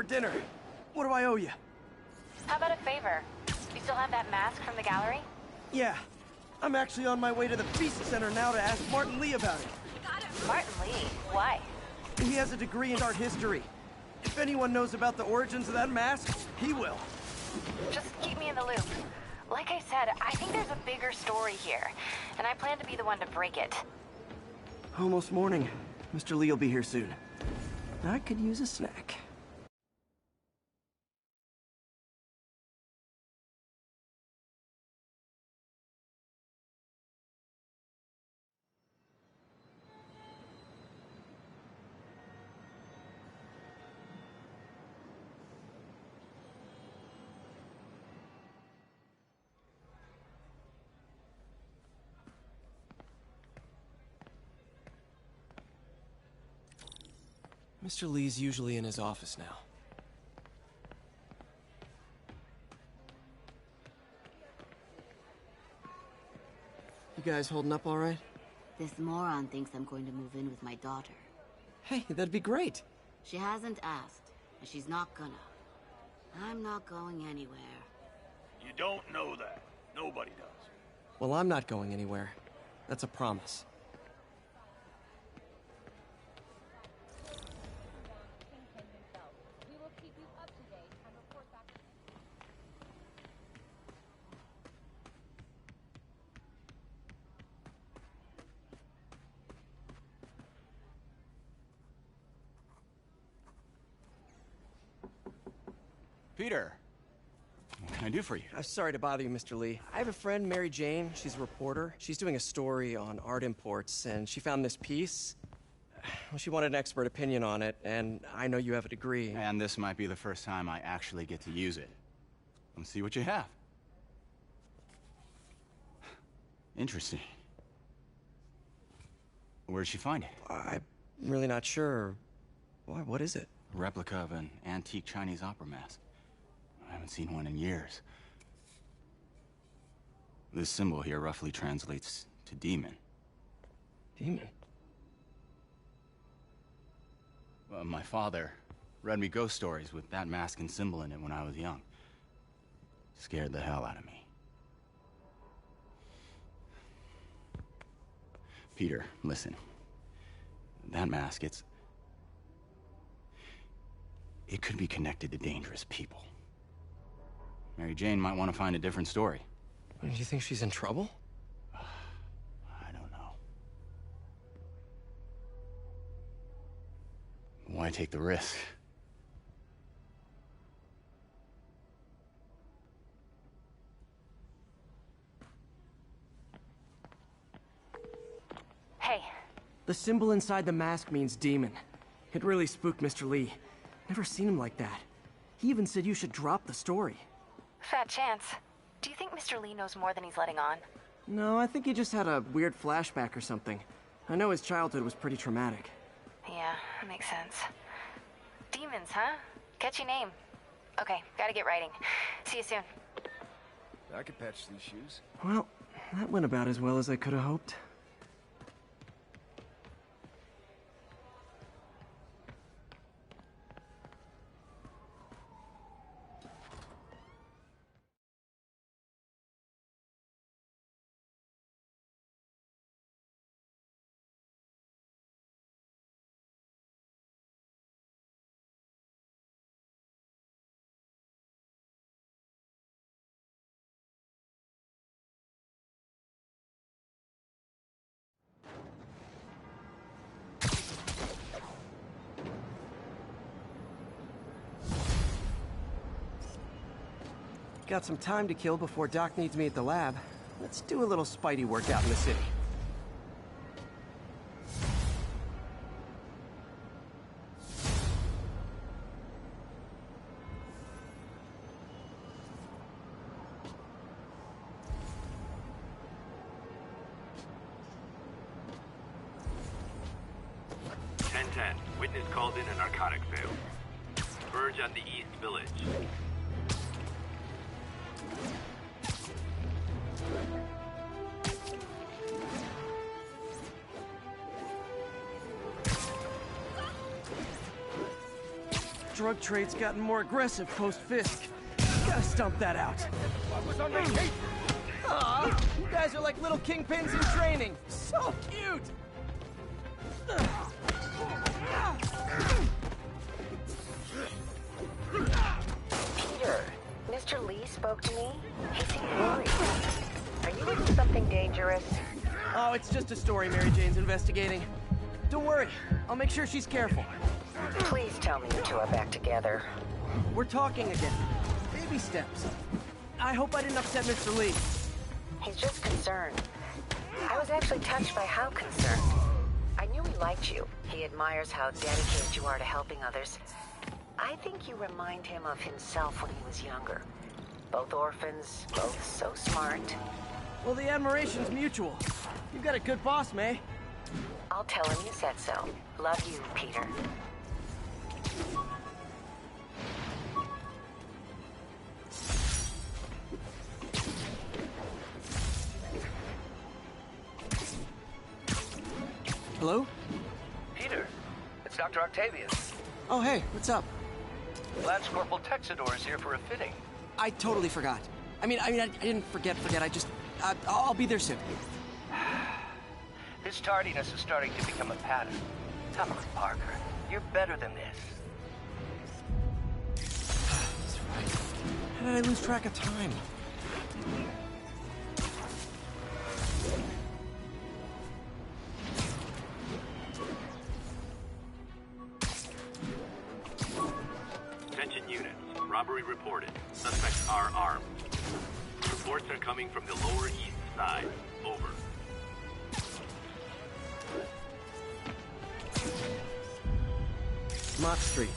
dinner. What do I owe you? How about a favor? You still have that mask from the gallery? Yeah. I'm actually on my way to the Feast Center now to ask Martin Lee about it. Martin Lee? Why? He has a degree in art history. If anyone knows about the origins of that mask, he will. Just keep me in the loop. Like I said, I think there's a bigger story here, and I plan to be the one to break it. Almost morning. Mr. Lee will be here soon. I could use a snack. Mr. Lee's usually in his office now. You guys holding up all right? This moron thinks I'm going to move in with my daughter. Hey, that'd be great. She hasn't asked, and she's not gonna. I'm not going anywhere. You don't know that. Nobody does. Well, I'm not going anywhere. That's a promise. Peter, what can I do for you? Sorry to bother you, Mr. Lee. I have a friend, Mary Jane. She's a reporter. She's doing a story on art imports, and she found this piece. Well, she wanted an expert opinion on it, and I know you have a degree. And this might be the first time I actually get to use it. Let's see what you have. Interesting. Where did she find it? I'm really not sure. Why, what is it? A replica of an antique Chinese opera mask. I haven't seen one in years. This symbol here roughly translates to demon. Demon? Well, my father read me ghost stories with that mask and symbol in it when I was young. Scared the hell out of me. Peter, listen. That mask, it could be connected to dangerous people. Mary Jane might want to find a different story. Do you think she's in trouble? I don't know. Why take the risk? Hey. The symbol inside the mask means demon. It really spooked Mr. Lee. Never seen him like that. He even said you should drop the story. Fat chance. Do you think Mr. Lee knows more than he's letting on? No, I think he just had a weird flashback or something. I know his childhood was pretty traumatic. Yeah, that makes sense. Demons, huh? Catchy name. Okay, gotta get writing. See you soon. I could patch these shoes. Well, that went about as well as I could have hoped. Got some time to kill before Doc needs me at the lab. Let's do a little Spidey workout in the city. Witness called in a narcotic sale. Verge on the East Village. drug trade's gotten more aggressive post-Fisk. Gotta stump that out. I was on vacation. Aw, you guys are like little kingpins in training. So cute! Peter, Mr. Lee spoke to me. He seemed worried. Are you doing something dangerous? Oh, it's just a story Mary Jane's investigating. Don't worry, I'll make sure she's careful. Please tell me you two are back together. We're talking again. Baby steps. I hope I didn't upset Mr. Lee. He's just concerned. I was actually touched by how concerned. I knew he liked you. He admires how dedicated you are to helping others. I think you remind him of himself when he was younger. Both orphans, both so smart. Well, the admiration's mutual. You've got a good boss, May. I'll tell him you said so. Love you, Peter. Hello? Peter, it's Dr. Octavius. Oh, hey, what's up? Lance Corporal Texador is here for a fitting. I totally forgot. I didn't forget. I just... I'll be there soon. His tardiness is starting to become a pattern. Come on, Parker. You're better than this. That's right. How did I lose track of time? Attention units. Robbery reported. Suspects are armed. Reports are coming from the Lower East Side. Over. Mott Street.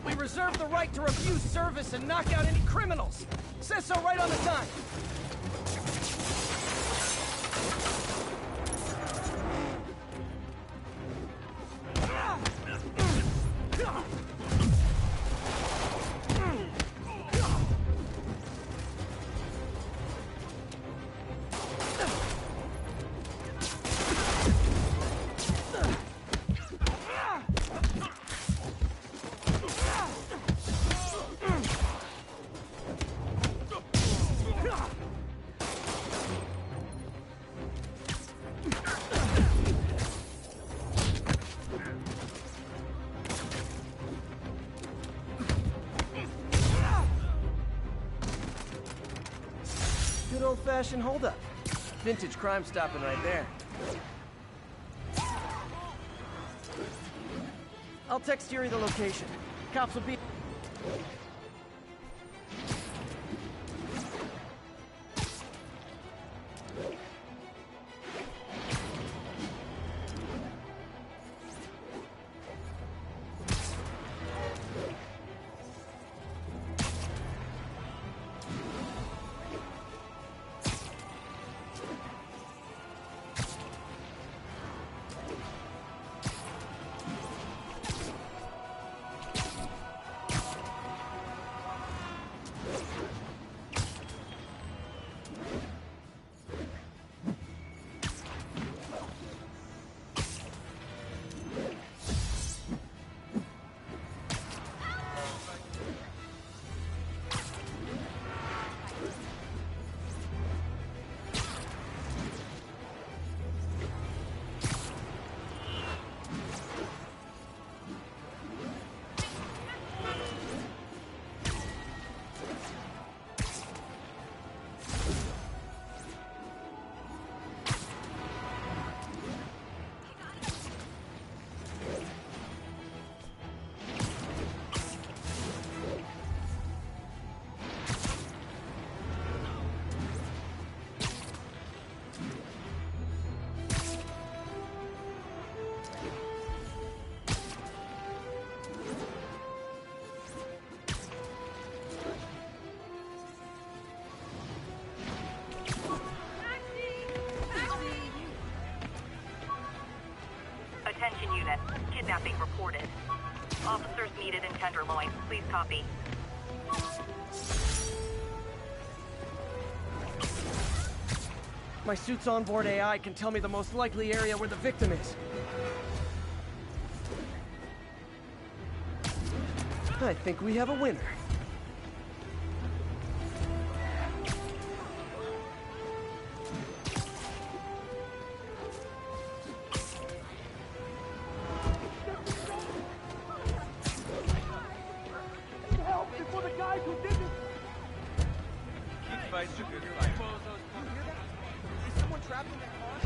We reserve the right to refuse service and knock out any criminals. Says so right on the sign. Good old-fashioned holdup. Vintage crime stopping right there. I'll text Yuri the location. Cops will be... Attention unit. Kidnapping reported. Officers needed in Tenderloin. Please copy. My suit's onboard AI can tell me the most likely area where the victim is. I think we have a winner. Help before the guys who did this. Keep fighting the good fight. You hear that? Is someone trapped in that car?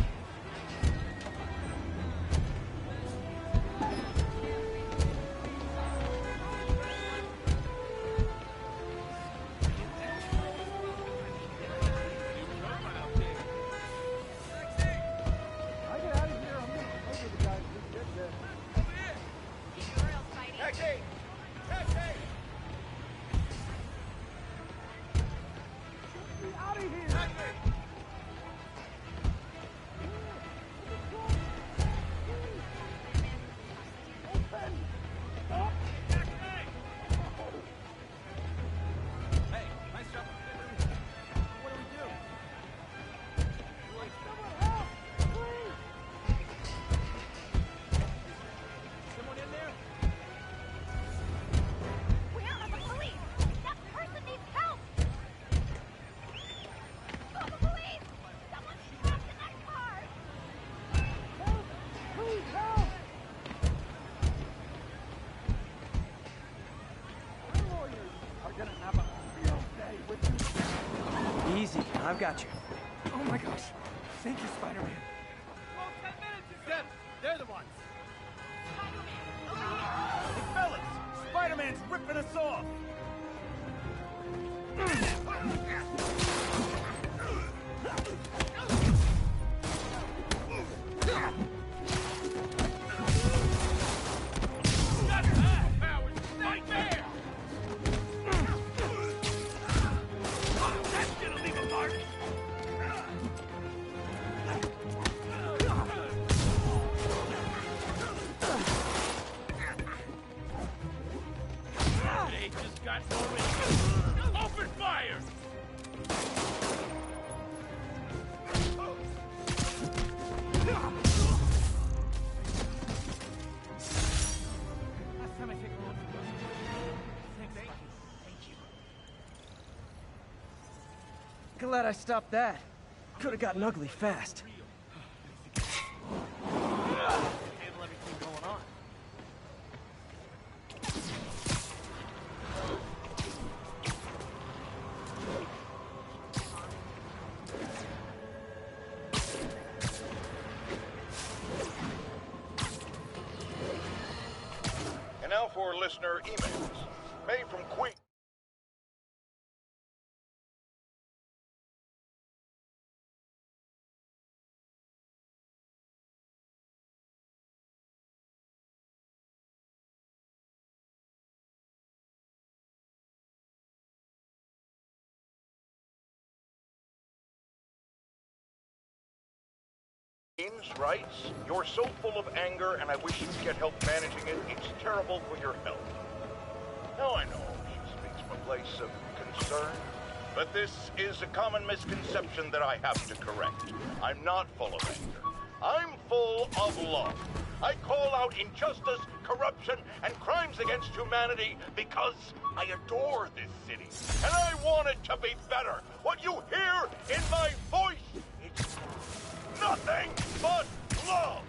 I get out of here. I'm gonna murder the guys who did this. Taxi! Taxi! Get me out of here! Taxi! Open! Up! Hey, nice job. What do we do? Someone help! Please! Someone in there? Where are the police? That person needs help! Call the police! Someone's trapped in that car! Help! Please help! Our lawyers are gonna have a field day with you. Easy, I've got you. Oh my gosh. Thank you, Spider-Man. Them, they're the ones. Hey, fellas! Spider-Man's ripping us off! That's gonna leave a mark. They just got moving. Open fire! Last time I take a look at those. Thank you. Glad I stopped that. Could have gotten ugly fast. Handle everything going on. And now for listener emails. Made from Queen. Writes, "You're so full of anger and I wish you'd get help managing it. It's terrible for your health." Now I know she speaks from a place of concern, but this is a common misconception that I have to correct. I'm not full of anger. I'm full of love. I call out injustice, corruption, and crimes against humanity because I adore this city. And I want it to be better. What you hear in my voice, it's nothing but love!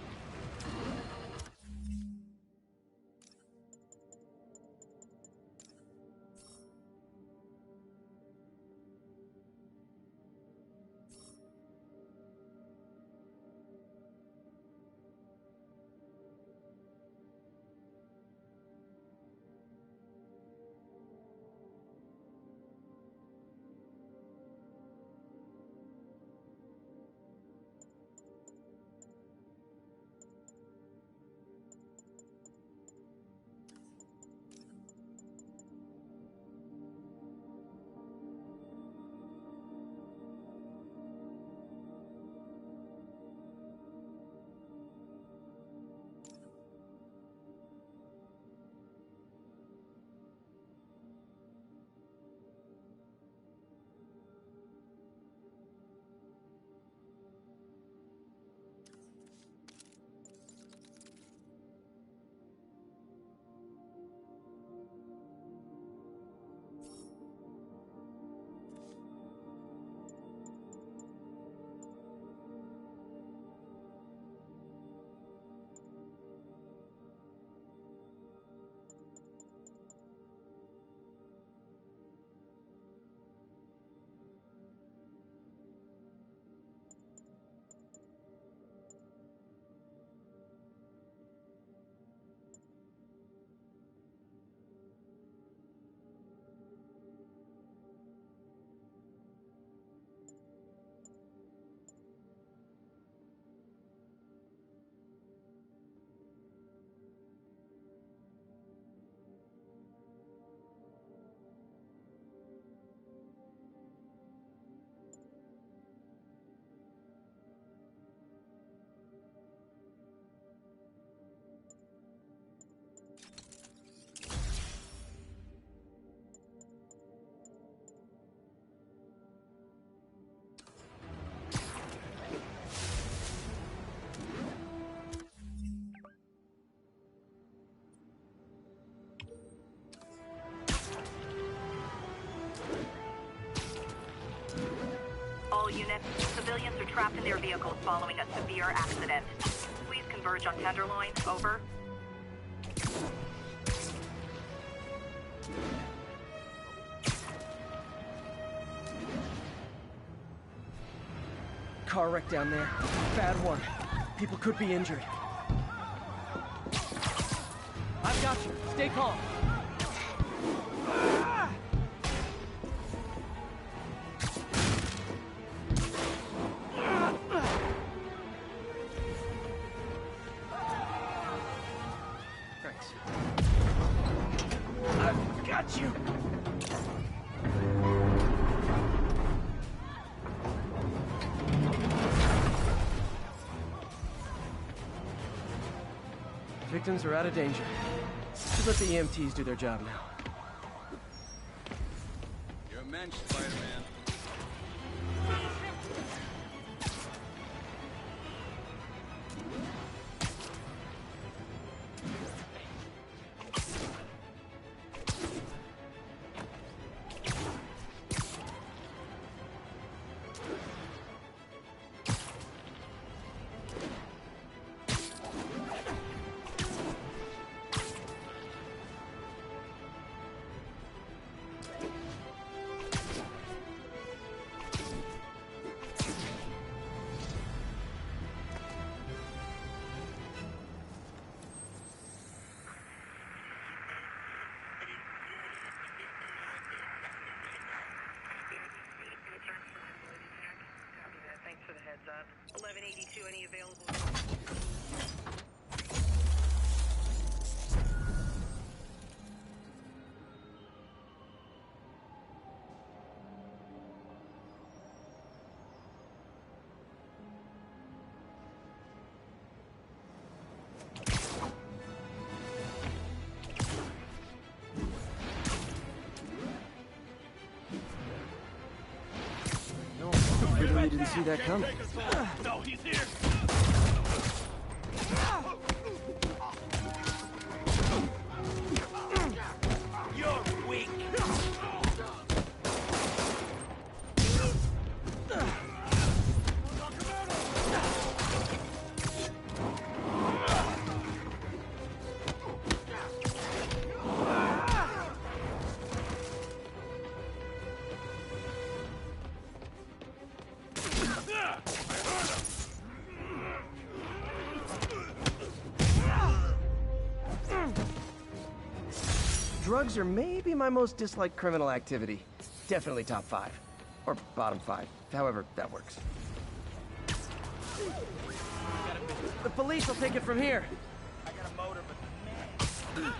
All units, civilians are trapped in their vehicles following a severe accident. Please converge on Tenderloin. Over. Car wreck down there. Bad one. People could be injured. I've got you. Stay calm. Thanks. I've got you. Victims are out of danger. Should let the EMTs do their job now. You're a mensch, Spider-Man. Thanks for the heads up. 1182, any available? Really didn't see that coming. No, he's here. You're weak. Drugs are maybe my most disliked criminal activity. Definitely top 5. Or bottom 5. However that works. The police will take it from here. I got a motor, but man.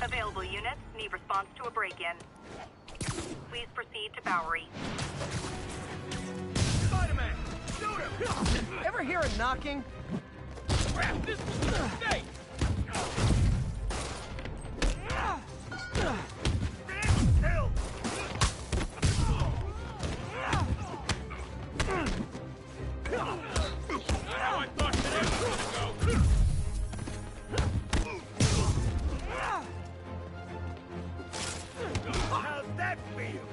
Available units need response to a break-in. Please proceed to Bowery. Spider-Man, shoot him! Ever hear a knocking? Crap, this is a mistake! Kill! Now I thought that was gonna go. How's that feel?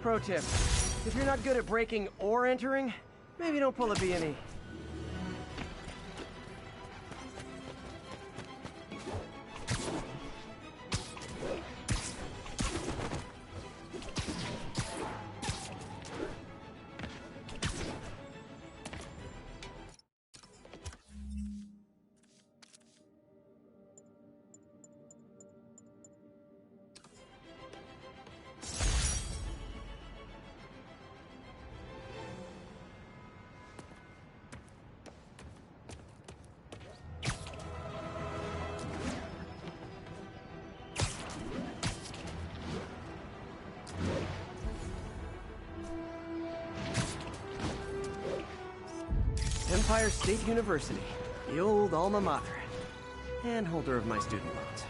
Pro tip. If you're not good at breaking or entering, maybe don't pull a B&E. Empire State University, the old alma mater, and holder of my student loans.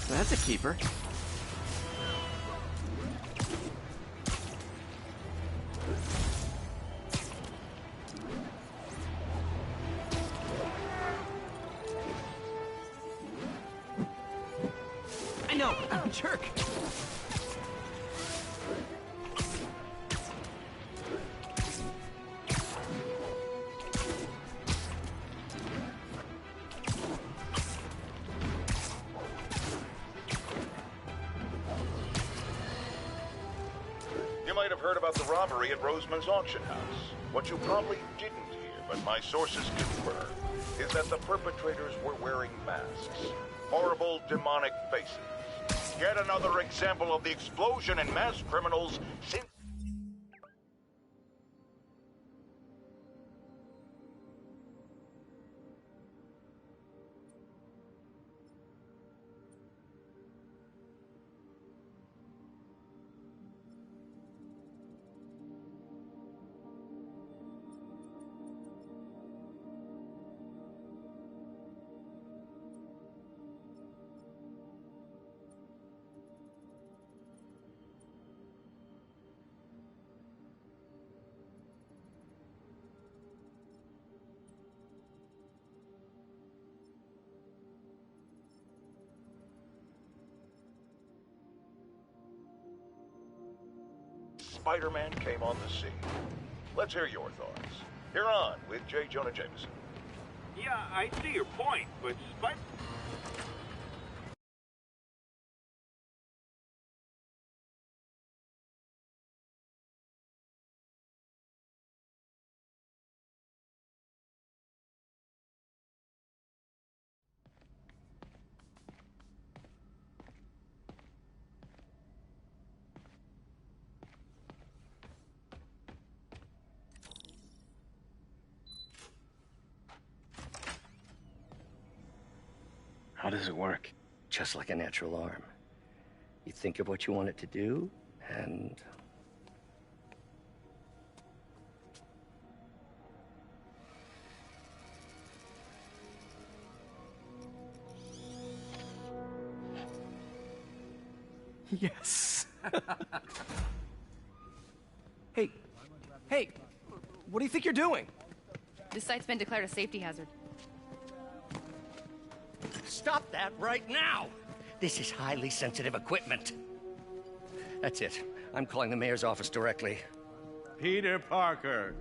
That's a keeper. I know, I'm a jerk. You might have heard about the robbery at Roseman's auction house. What you probably didn't hear, but my sources confirm, is that the perpetrators were wearing masks. Horrible, demonic faces. Yet another example of the explosion in mass criminals since... Spider-Man came on the scene. Let's hear your thoughts. You're on with J. Jonah Jameson. Yeah, I see your point, but How does it work? Just like a natural arm. You think of what you want it to do, and... Yes. Hey, what do you think you're doing? This site's been declared a safety hazard. Stop that right now! This is highly sensitive equipment. That's it. I'm calling the mayor's office directly. Peter Parker,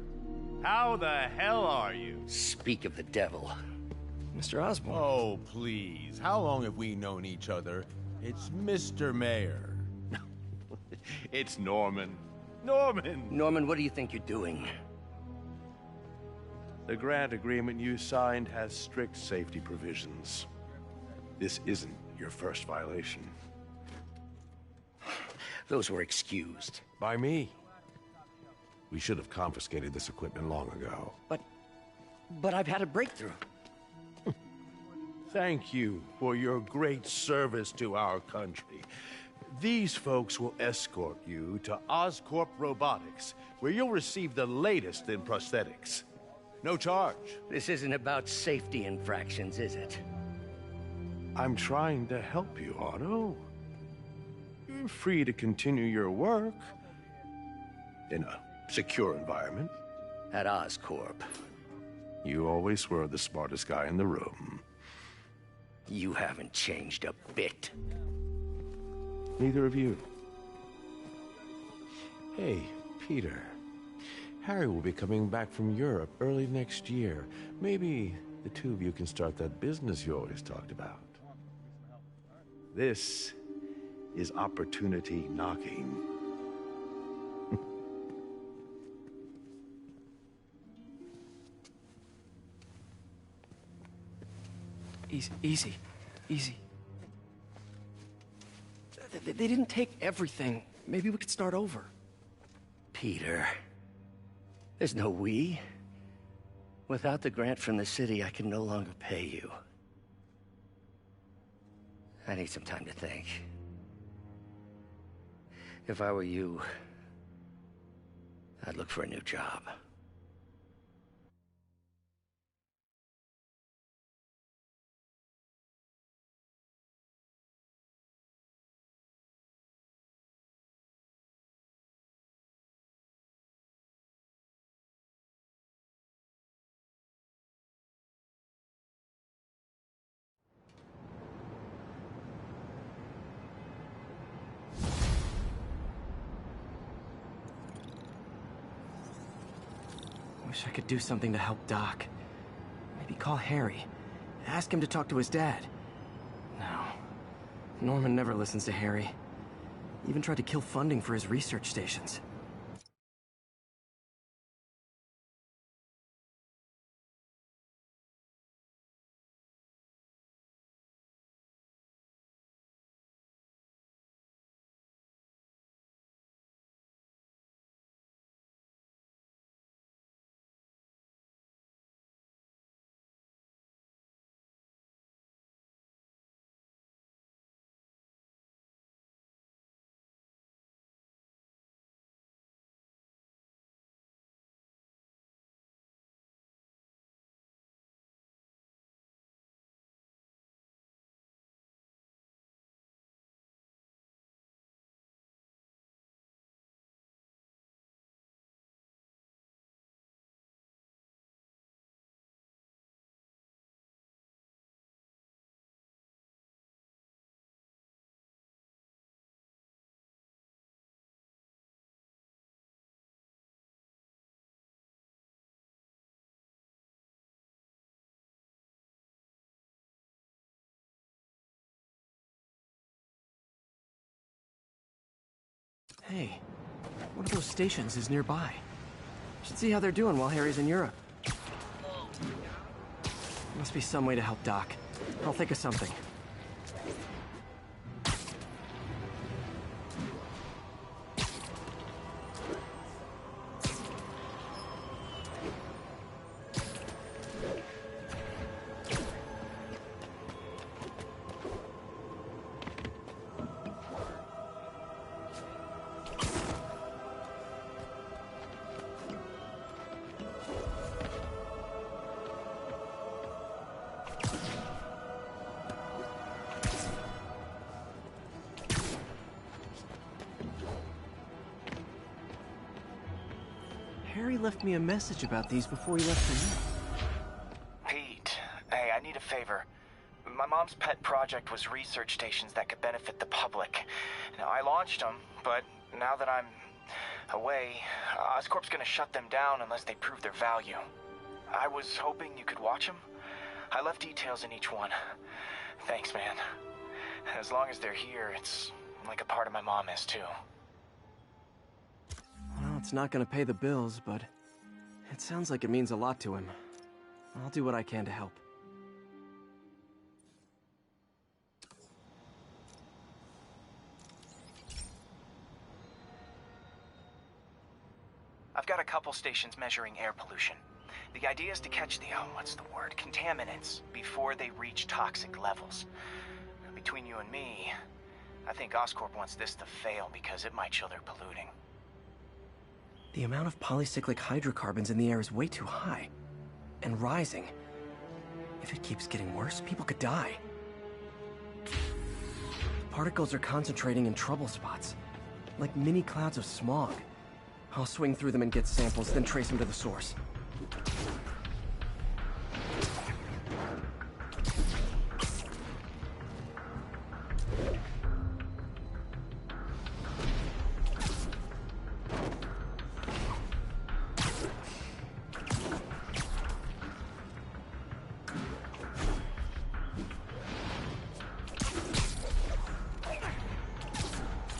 how the hell are you? Speak of the devil. Mr. Osborn. Oh, please. How long have we known each other? It's Mr. Mayor. It's Norman. Norman, what do you think you're doing? The grant agreement you signed has strict safety provisions. This isn't your first violation. Those were excused. By me. We should have confiscated this equipment long ago. But I've had a breakthrough. Thank you for your great service to our country. These folks will escort you to Oscorp Robotics, where you'll receive the latest in prosthetics. No charge. This isn't about safety infractions, is it? I'm trying to help you, Otto. You're free to continue your work in a secure environment. At Oscorp. You always were the smartest guy in the room. You haven't changed a bit. Neither of you. Hey, Peter. Harry will be coming back from Europe early next year. Maybe the two of you can start that business you always talked about. This is opportunity knocking. Easy. They didn't take everything. Maybe we could start over. Peter, there's no we. Without the grant from the city, I can no longer pay you. I need some time to think. If I were you, I'd look for a new job. Wish I could do something to help Doc. Maybe call Harry. Ask him to talk to his dad. No. Norman never listens to Harry. Even tried to kill funding for his research stations. Hey, one of those stations is nearby. Should see how they're doing while Harry's in Europe. Must be some way to help Doc. I'll think of something. Harry left me a message about these before he left for you. Pete, hey, I need a favor. My mom's pet project was research stations that could benefit the public. Now, I launched them, but now that I'm away, Oscorp's gonna shut them down unless they prove their value. I was hoping you could watch them. I left details in each one. Thanks, man. As long as they're here, it's like a part of my mom is, too. Well, it's not gonna pay the bills, but it sounds like it means a lot to him. I'll do what I can to help. I've got a couple stations measuring air pollution. The idea is to catch the, contaminants before they reach toxic levels. Between you and me, I think Oscorp wants this to fail because it might show they're polluting. The amount of polycyclic hydrocarbons in the air is way too high. And rising. If it keeps getting worse, people could die. The particles are concentrating in trouble spots. Like mini clouds of smog. I'll swing through them and get samples, then trace them to the source.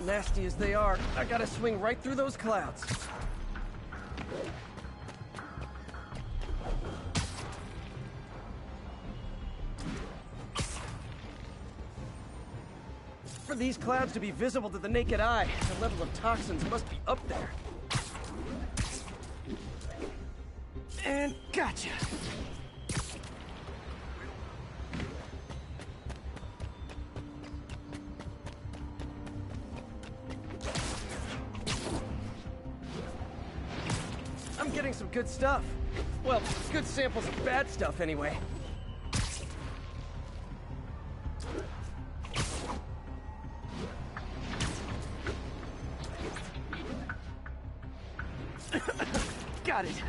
Nasty as they are, I gotta swing right through those clouds. For these clouds to be visible to the naked eye, the level of toxins must be up there. And gotcha. I'm getting some good stuff. Well, good samples of bad stuff anyway. Got it.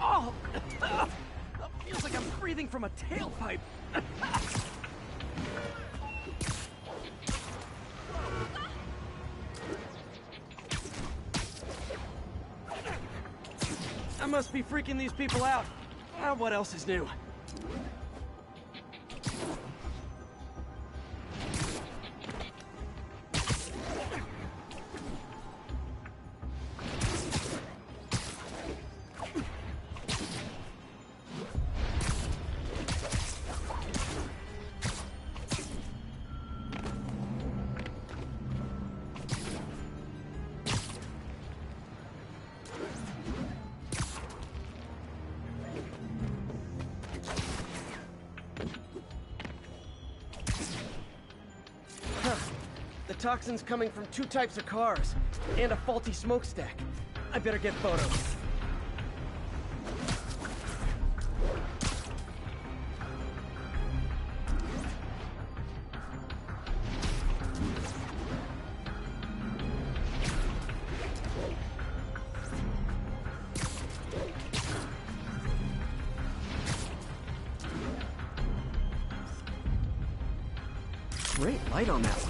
Oh! Feels like I'm breathing from a tailpipe. I must be freaking these people out. What else is new? The toxin's coming from 2 types of cars, and a faulty smokestack. I better get photos. Great light on that one.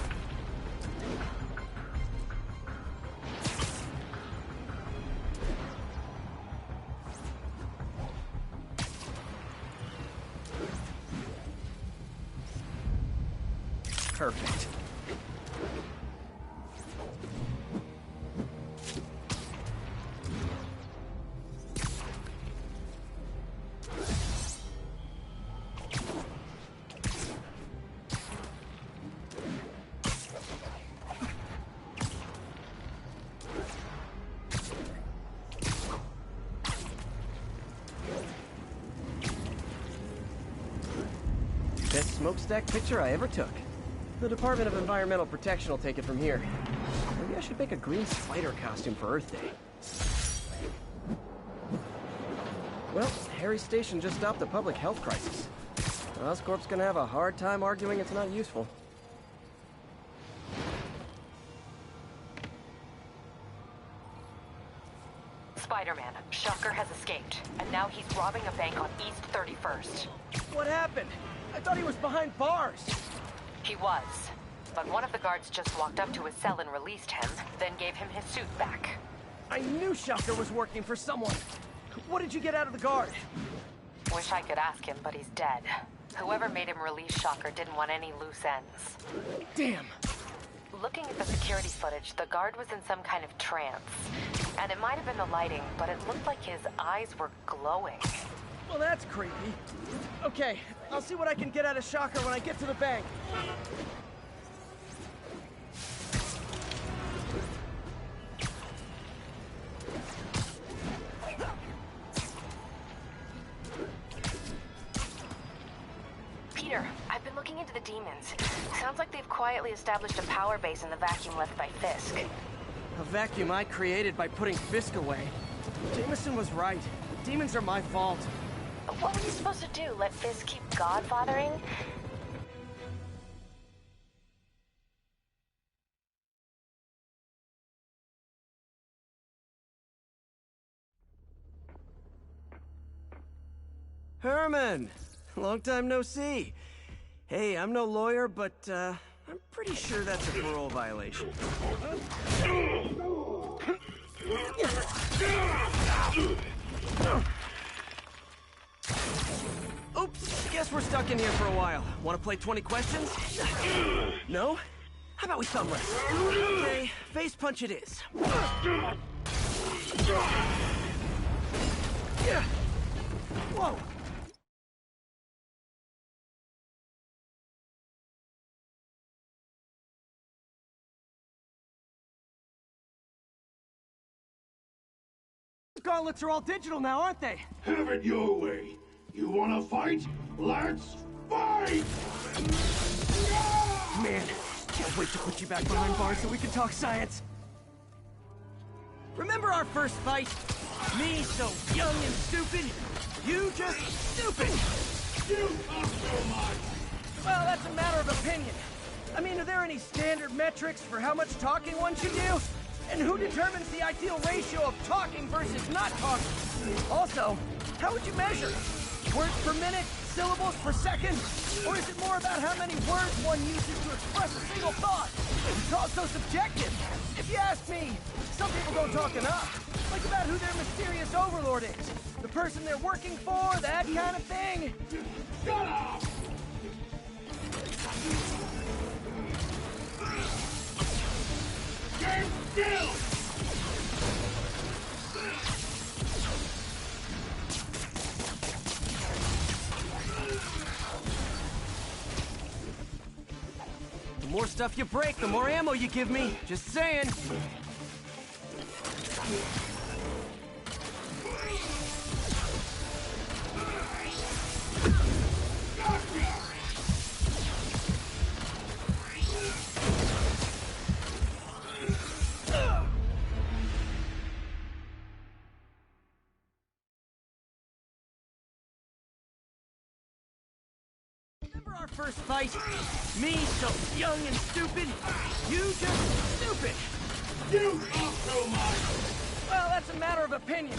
Perfect. Best smokestack picture I ever took. The Department of Environmental Protection will take it from here. Maybe I should make a green spider costume for Earth Day. Well, Harry's station just stopped a public health crisis. Oscorp's gonna have a hard time arguing it's not useful. Spider-Man, Shocker has escaped, and now he's robbing a bank on East 31st. What happened? I thought he was behind bars. He was, but one of the guards just walked up to his cell and released him, then gave him his suit back. I knew Shocker was working for someone. What did you get out of the guard? Wish I could ask him, but he's dead. Whoever made him release Shocker didn't want any loose ends. Damn. Looking at the security footage, the guard was in some kind of trance. And it might have been the lighting, but it looked like his eyes were glowing. Well, that's creepy. Okay, I'll see what I can get out of Shocker when I get to the bank. Peter, I've been looking into the demons. Sounds like they've quietly established a power base in the vacuum left by Fisk. A vacuum I created by putting Fisk away. Jameson was right. The demons are my fault. What were you supposed to do? Let Fisk keep godfathering? Herman! Long time no see. Hey, I'm no lawyer, but, I'm pretty sure that's a parole violation. Oops, guess we're stuck in here for a while. Want to play 20 questions? No? How about we thumb wrestle? Okay, face punch it is. Whoa! Gauntlets are all digital now, aren't they? Have it your way. You wanna fight? Let's fight! Man, can't wait to put you back behind bars so we can talk science. Remember our first fight? Me so young and stupid, you just stupid! You talk so much! Well, that's a matter of opinion. I mean, are there any standard metrics for how much talking one should do? And who determines the ideal ratio of talking versus not talking? Also, how would you measure it? Words per minute? Syllables per second? Or is it more about how many words one uses to express a single thought? It's all so subjective. If you ask me, some people don't talk enough. Like about who their mysterious overlord is. The person they're working for, that kind of thing. Shut up! Stand still! The more stuff you break, the more ammo you give me. Just saying. Remember our first fight? Me so young and stupid, you just stupid! You talk so much! Well, that's a matter of opinion.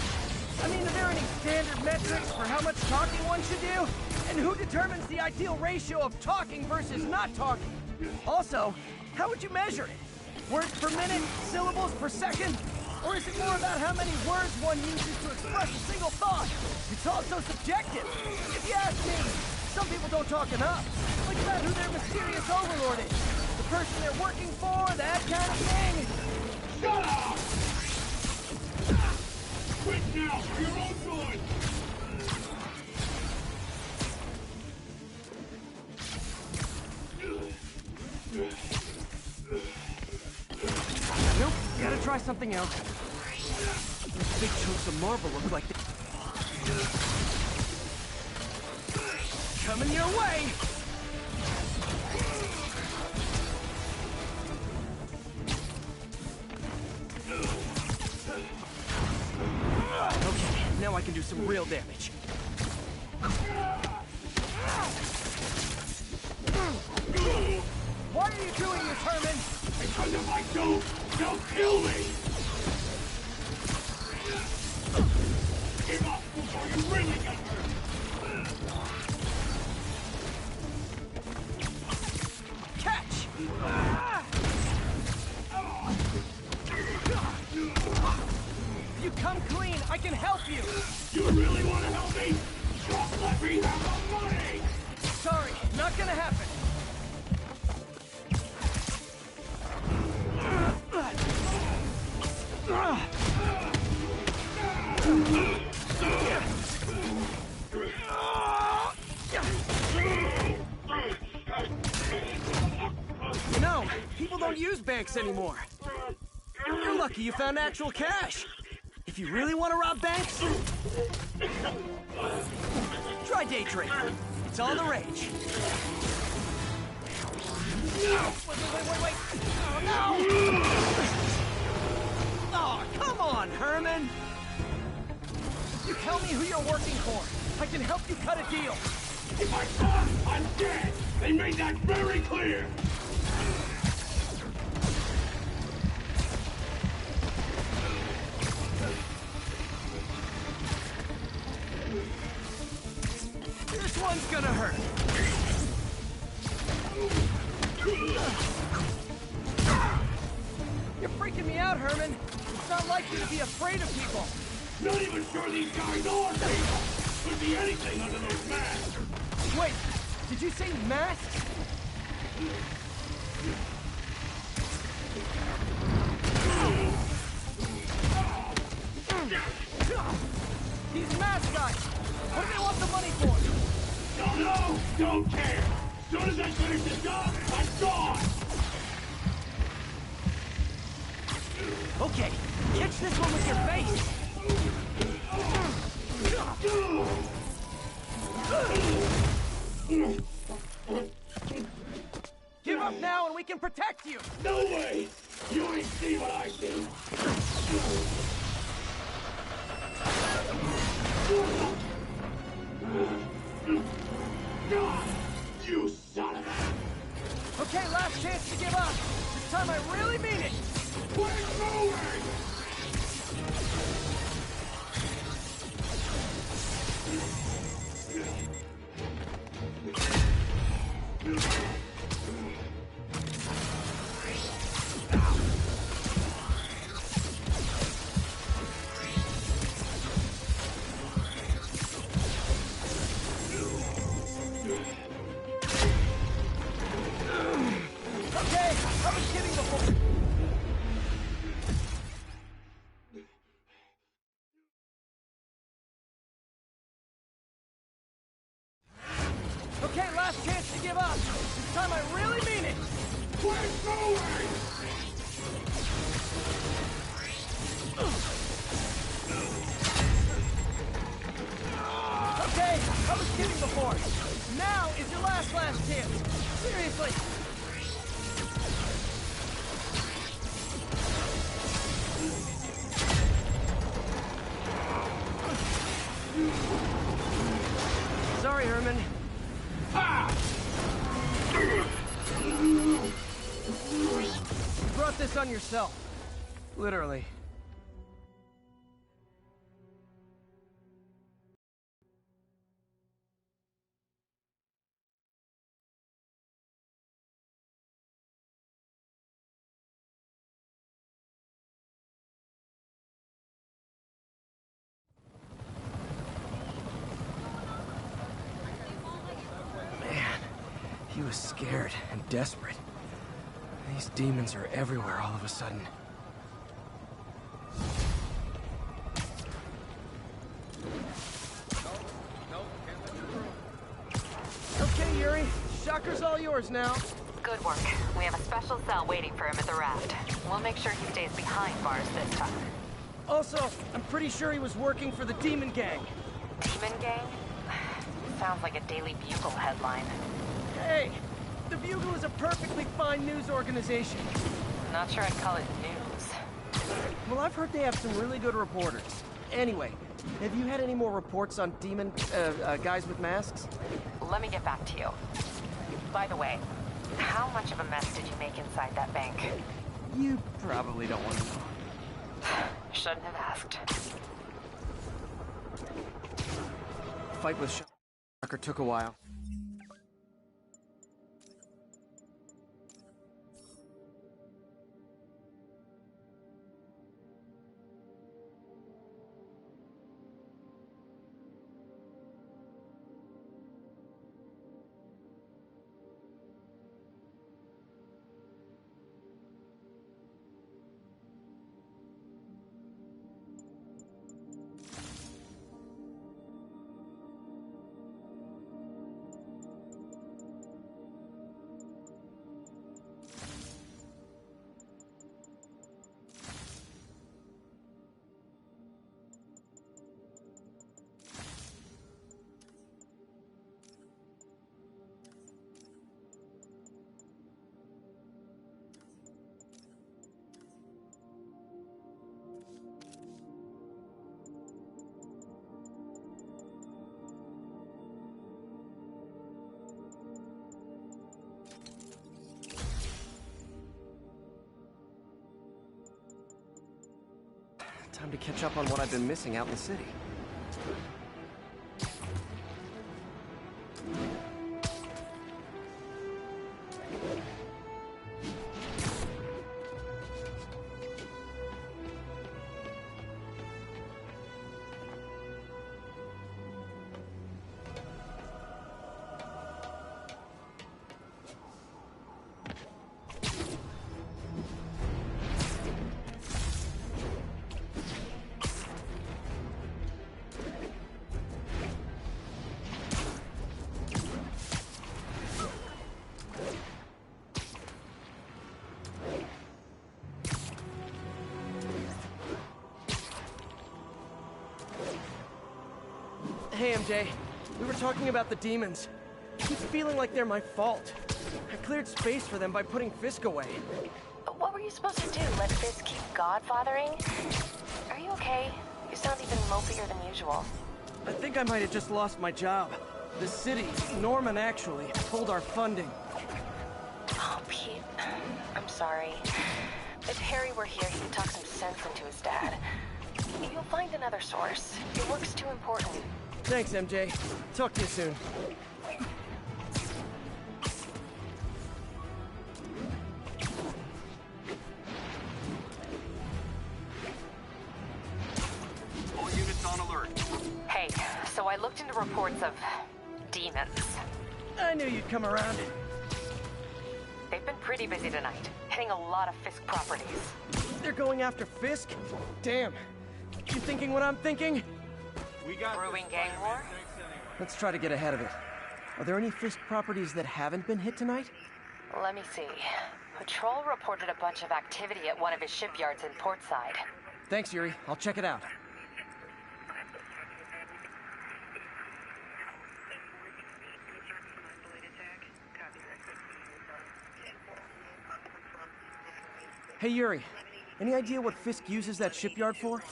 I mean, are there any standard metrics for how much talking one should do? And who determines the ideal ratio of talking versus not talking? Also, how would you measure it? Words per minute? Syllables per second? Or is it more about how many words one uses to express a single thought? It's all so subjective. If you ask me, some people don't talk enough. Like about who their mysterious overlord is. The person they're working for, that kind of thing. Shut up! Quit now for your own good! Nope, gotta try something else. Those big chunks of marble look like they... Coming your way! Okay, now I can do some real damage. Why are you doing this, Herman? Because if I don't, they'll kill me! Give up before you really get hurt! Catch! If you come clean, I can help you! You really want to help me? Just let me have the money! Sorry, not gonna happen. You know, people don't use banks anymore. You're lucky you found actual cash. If you really want to rob banks, try day trading. It's all the rage. Wait. Oh, no! Oh, come on, Herman! If you tell me who you're working for, I can help you cut a deal. If I talk, I'm dead! They made that very clear! This one's gonna hurt. You're freaking me out, Herman. It's not like you to be afraid of people. Not even sure these guys are people! Could be anything under those masks! Wait, did you say masks? These mask guys! What do they want the money for? Don't know! Don't care! As soon as I finish the job, I'm gone! Okay, catch this one with your face! Give up now and we can protect you! No way! You ain't see what I see! You son of a... Okay, last chance to give up! This time I really mean it! We're moving! Okay, I was kidding before. Okay, last chance to give up. This time I really mean it. We're going! Okay, I was kidding before. Now is your last chance. Seriously. Sorry, Herman. You brought this on yourself. Literally. He was scared and desperate. These demons are everywhere all of a sudden. Okay, Yuri. Shocker's all yours now. Good work. We have a special cell waiting for him at the raft. We'll make sure he stays behind bars this time. Also, I'm pretty sure he was working for the Demon Gang. Demon Gang? Sounds like a Daily Bugle headline. Hey, the Bugle is a perfectly fine news organization. Not sure I'd call it news. Well, I've heard they have some really good reporters. Anyway, have you had any more reports on demon, guys with masks? Let me get back to you. By the way, how much of a mess did you make inside that bank? You probably don't want to know. Shouldn't have asked. Fight with Shocker took a while. Time to catch up on what I've been missing out in the city. Hey, MJ. We were talking about the demons. I keep feeling like they're my fault. I cleared space for them by putting Fisk away. What were you supposed to do? Let Fisk keep godfathering? Are you okay? You sound even mopier than usual. I think I might have just lost my job. The city, Norman actually, pulled our funding. Oh, Pete. I'm sorry. If Harry were here, he could talk some sense into his dad. You'll find another source. Your work's too important. Thanks, MJ. Talk to you soon. All units on alert. Hey, so I looked into reports of demons. I knew you'd come around. They've been pretty busy tonight, hitting a lot of Fisk properties. They're going after Fisk? Damn. You thinking what I'm thinking? We got brewing gang war? Let's try to get ahead of it. Are there any Fisk properties that haven't been hit tonight? Let me see. Patrol reported a bunch of activity at one of his shipyards in Portside. Thanks, Yuri. I'll check it out. Hey, Yuri. Any idea what Fisk uses that shipyard for?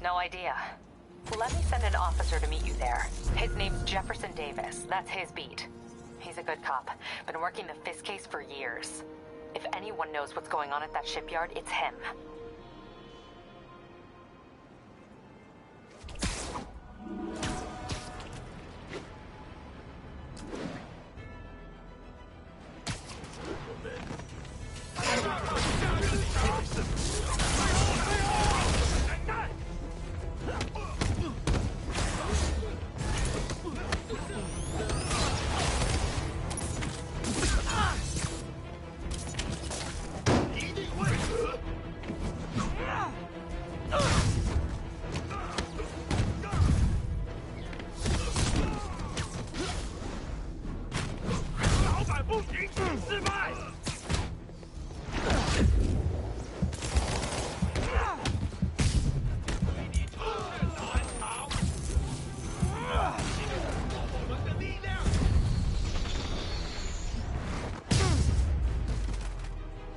No idea. Let me send an officer to meet you there. His name's Jefferson Davis. That's his beat. He's a good cop. Been working the Fisk case for years. If anyone knows what's going on at that shipyard, it's him.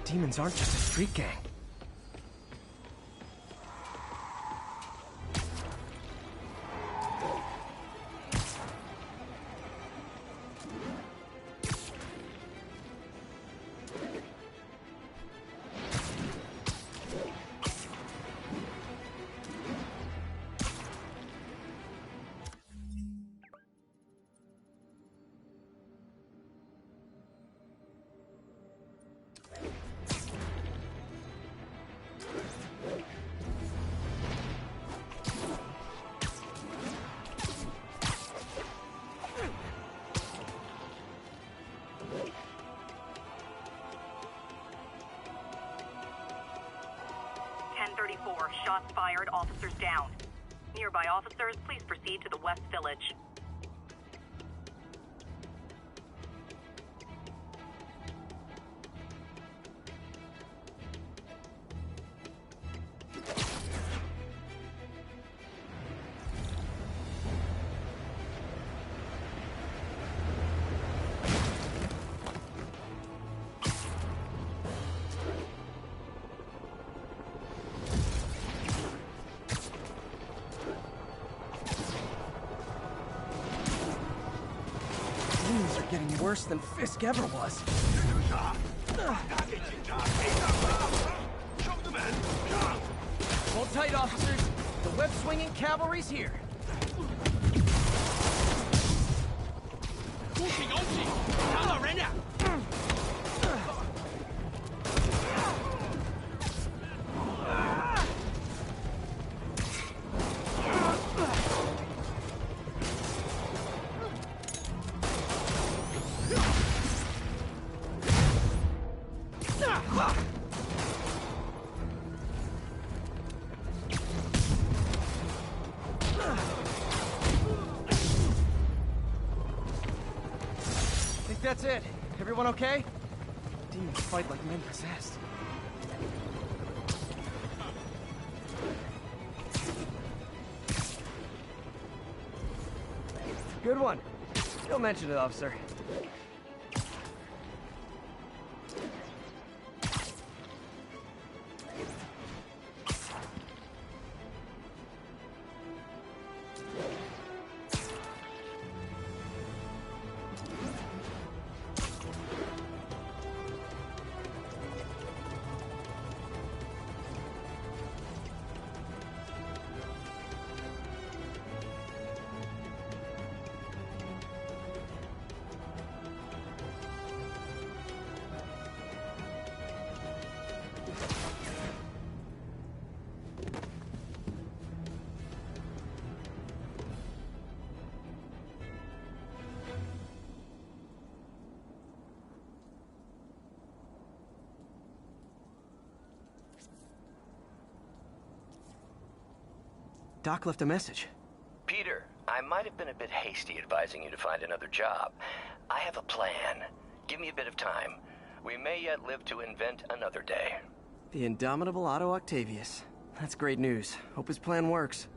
Demons aren't just a street gang. Shots fired, officers down. Nearby officers, please proceed to the West Village. Getting worse than Fisk ever was. Hold tight, officers. The web-swinging cavalry's here. That's it. Everyone okay? Demons fight like men possessed. Good one. Don't mention it, officer. Doc left a message. Peter, I might have been a bit hasty advising you to find another job. I have a plan. Give me a bit of time. We may yet live to invent another day. The indomitable Otto Octavius. That's great news. Hope his plan works.